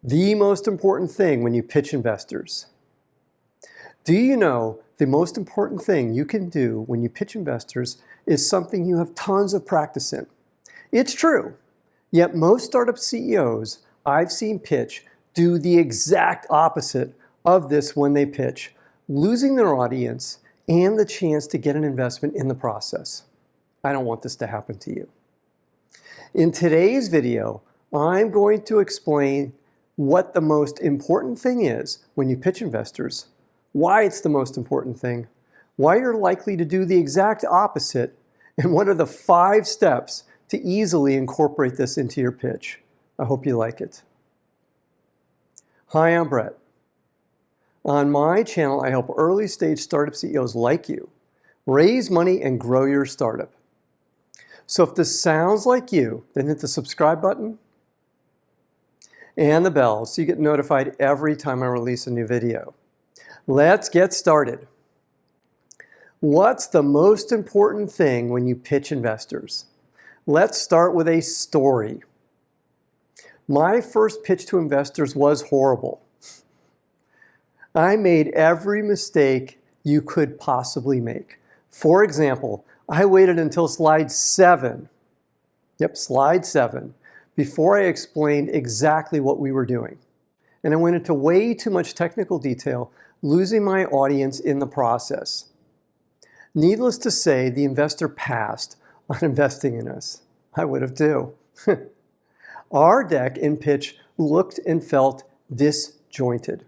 The most important thing when you pitch investors. Do you know the most important thing you can do when you pitch investors is something you have tons of practice in? It's true, yet most startup CEOs I've seen pitch do the exact opposite of this when they pitch, losing their audience and the chance to get an investment in the process. I don't want this to happen to you. In today's video, I'm going to explain what the most important thing is when you pitch investors, why it's the most important thing, why you're likely to do the exact opposite, and what are the 5 steps to easily incorporate this into your pitch. I hope you like it. Hi, I'm Brett. On my channel, I help early stage startup CEOs like you raise money and grow your startup. So if this sounds like you, then hit the subscribe button and the bell so you get notified every time I release a new video. Let's get started. What's the most important thing when you pitch investors? Let's start with a story. My first pitch to investors was horrible. I made every mistake you could possibly make. For example, I waited until slide 7. Yep, slide 7. Before I explained exactly what we were doing. And I went into way too much technical detail, losing my audience in the process. Needless to say, the investor passed on investing in us. I would have too. Our deck and pitch looked and felt disjointed.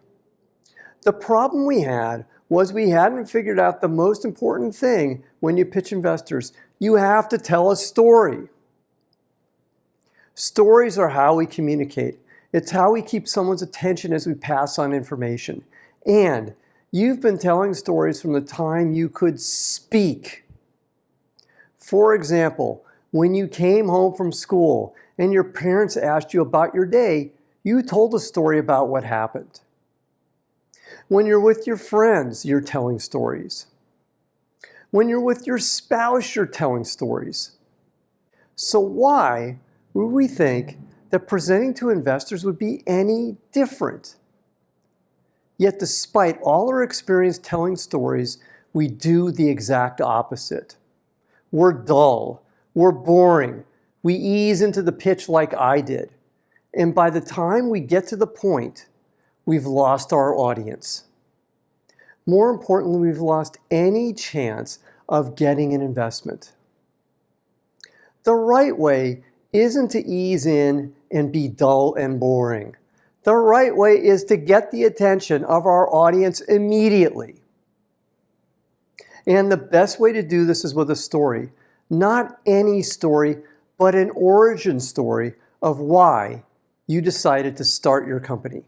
The problem we had was we hadn't figured out the most important thing when you pitch investors. You have to tell a story. Stories are how we communicate. It's how we keep someone's attention as we pass on information. And you've been telling stories from the time you could speak. For example, when you came home from school and your parents asked you about your day, you told a story about what happened. When you're with your friends, you're telling stories. When you're with your spouse, you're telling stories. So why would we think that presenting to investors would be any different? Yet despite all our experience telling stories, we do the exact opposite. We're dull, we're boring, we ease into the pitch like I did. And by the time we get to the point, we've lost our audience. More importantly, we've lost any chance of getting an investment. The right way isn't to ease in and be dull and boring. The right way is to get the attention of our audience immediately. And the best way to do this is with a story. Not any story, but an origin story of why you decided to start your company.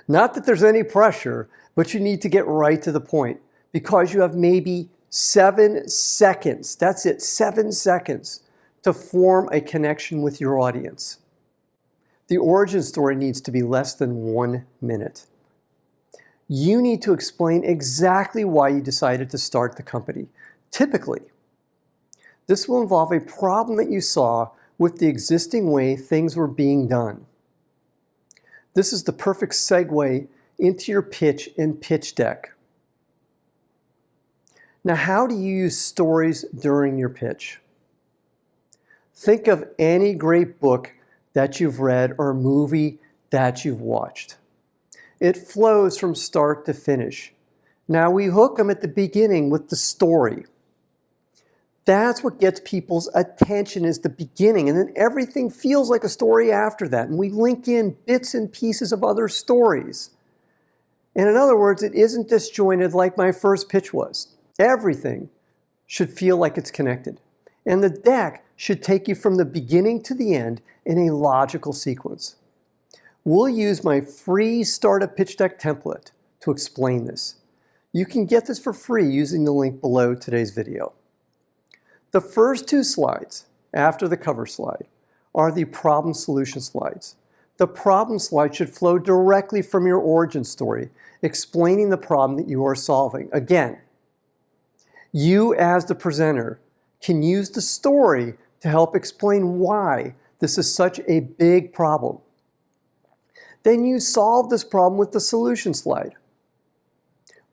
Not that there's any pressure, but you need to get right to the point because you have maybe 7 seconds. That's it, 7 seconds to form a connection with your audience. The origin story needs to be less than 1 minute. You need to explain exactly why you decided to start the company. Typically, this will involve a problem that you saw with the existing way things were being done. This is the perfect segue into your pitch and pitch deck. Now, how do you use stories during your pitch? Think of any great book that you've read or movie that you've watched. It flows from start to finish. Now we hook them at the beginning with the story. That's what gets people's attention is the beginning, and then everything feels like a story after that, and we link in bits and pieces of other stories. And in other words, it isn't disjointed like my first pitch was. Everything should feel like it's connected. And the deck should take you from the beginning to the end in a logical sequence. We'll use my free startup pitch deck template to explain this. You can get this for free using the link below today's video. The first 2 slides, after the cover slide, are the problem solution slides. The problem slide should flow directly from your origin story, explaining the problem that you are solving. Again, you as the presenter can use the story to help explain why this is such a big problem. Then you solve this problem with the solution slide.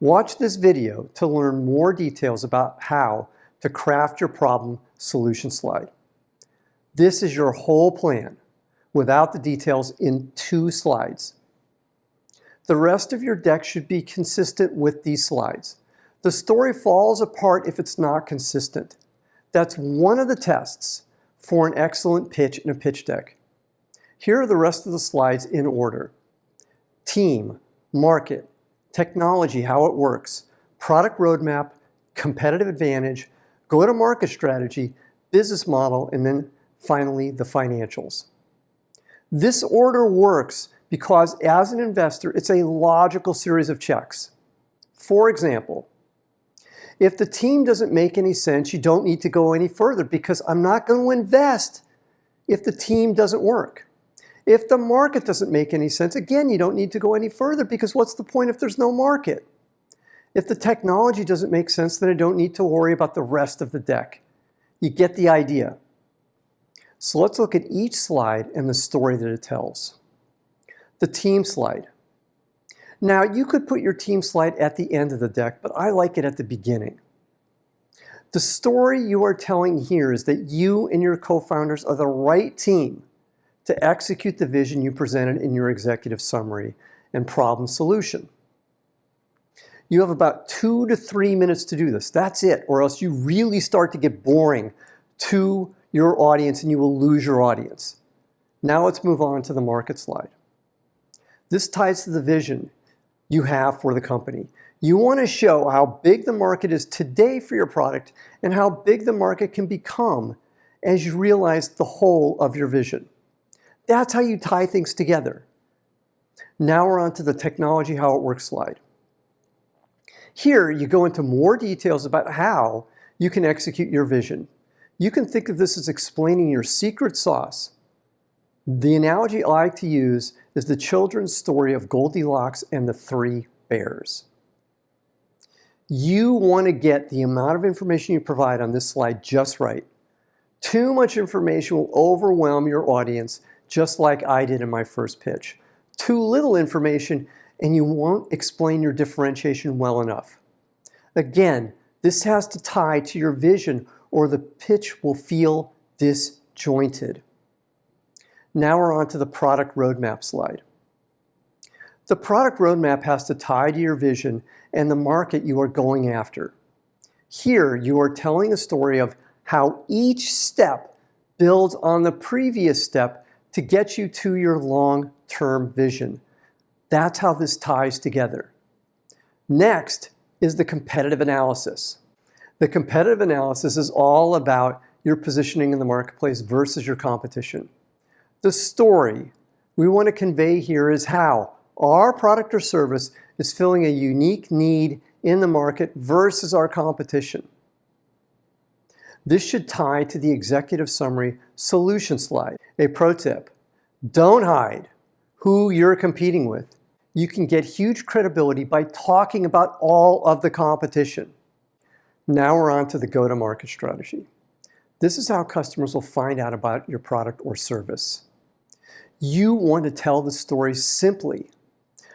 Watch this video to learn more details about how to craft your problem solution slide. This is your whole plan without the details in 2 slides. The rest of your deck should be consistent with these slides. The story falls apart if it's not consistent. That's one of the tests for an excellent pitch in a pitch deck. Here are the rest of the slides in order. Team, market, technology, how it works, product roadmap, competitive advantage, go-to-market strategy, business model, and then finally the financials. This order works because as an investor, it's a logical series of checks. For example, if the team doesn't make any sense, you don't need to go any further because I'm not going to invest if the team doesn't work. If the market doesn't make any sense, again, you don't need to go any further because what's the point if there's no market? If the technology doesn't make sense, then I don't need to worry about the rest of the deck. You get the idea. So let's look at each slide and the story that it tells. The team slide. Now, you could put your team slide at the end of the deck, but I like it at the beginning. The story you are telling here is that you and your co-founders are the right team to execute the vision you presented in your executive summary and problem solution. You have about 2 to 3 minutes to do this. That's it, or else you really start to get boring to your audience and you will lose your audience. Now let's move on to the market slide. This ties to the vision you have for the company. You want to show how big the market is today for your product and how big the market can become as you realize the whole of your vision. That's how you tie things together. Now we're on to the technology, how it works slide. Here you go into more details about how you can execute your vision. You can think of this as explaining your secret sauce. The analogy I like to use is the children's story of Goldilocks and the 3 bears. You want to get the amount of information you provide on this slide just right. Too much information will overwhelm your audience, just like I did in my first pitch. Too little information and you won't explain your differentiation well enough. Again, this has to tie to your vision or the pitch will feel disjointed. Now we're on to the product roadmap slide. The product roadmap has to tie to your vision and the market you are going after. Here you are telling a story of how each step builds on the previous step to get you to your long-term vision. That's how this ties together. Next is the competitive analysis. The competitive analysis is all about your positioning in the marketplace versus your competition. The story we want to convey here is how our product or service is filling a unique need in the market versus our competition. This should tie to the executive summary solution slide. A pro tip, don't hide who you're competing with. You can get huge credibility by talking about all of the competition. Now we're on to the go-to-market strategy. This is how customers will find out about your product or service. You want to tell the story simply,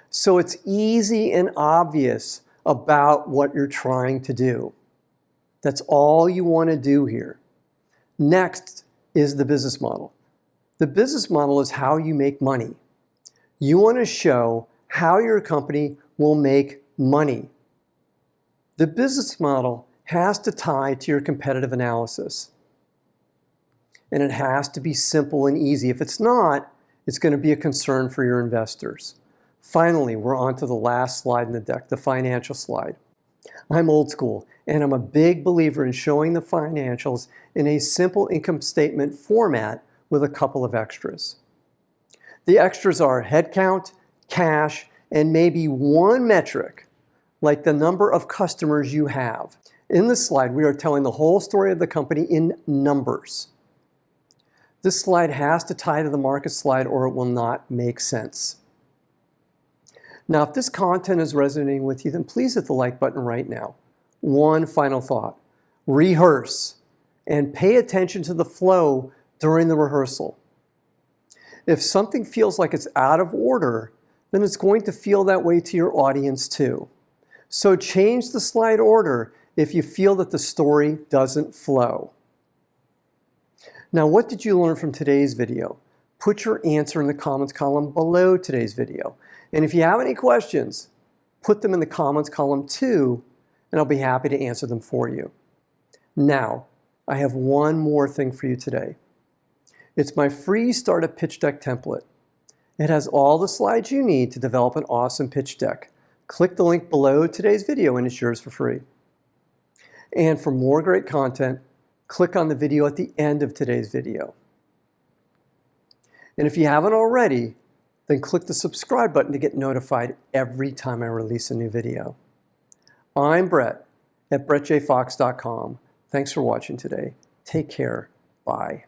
so it's easy and obvious about what you're trying to do. That's all you want to do here. Next is the business model. The business model is how you make money. You want to show how your company will make money. The business model has to tie to your competitive analysis. And it has to be simple and easy. If it's not, it's going to be a concern for your investors. Finally, we're on to the last slide in the deck, the financial slide. I'm old school, and I'm a big believer in showing the financials in a simple income statement format with a couple of extras. The extras are headcount, cash, and maybe one metric, like the number of customers you have. In this slide, we are telling the whole story of the company in numbers. This slide has to tie to the market slide or it will not make sense. Now, if this content is resonating with you, then please hit the like button right now. One final thought. Rehearse and pay attention to the flow during the rehearsal. If something feels like it's out of order, then it's going to feel that way to your audience too. So change the slide order if you feel that the story doesn't flow. Now, what did you learn from today's video? Put your answer in the comments column below today's video. And if you have any questions, put them in the comments column too, and I'll be happy to answer them for you. Now, I have one more thing for you today. It's my free startup pitch deck template. It has all the slides you need to develop an awesome pitch deck. Click the link below today's video and it's yours for free. And for more great content, click on the video at the end of today's video. And if you haven't already, then click the subscribe button to get notified every time I release a new video. I'm Brett at brettjfox.com. Thanks for watching today. Take care. Bye.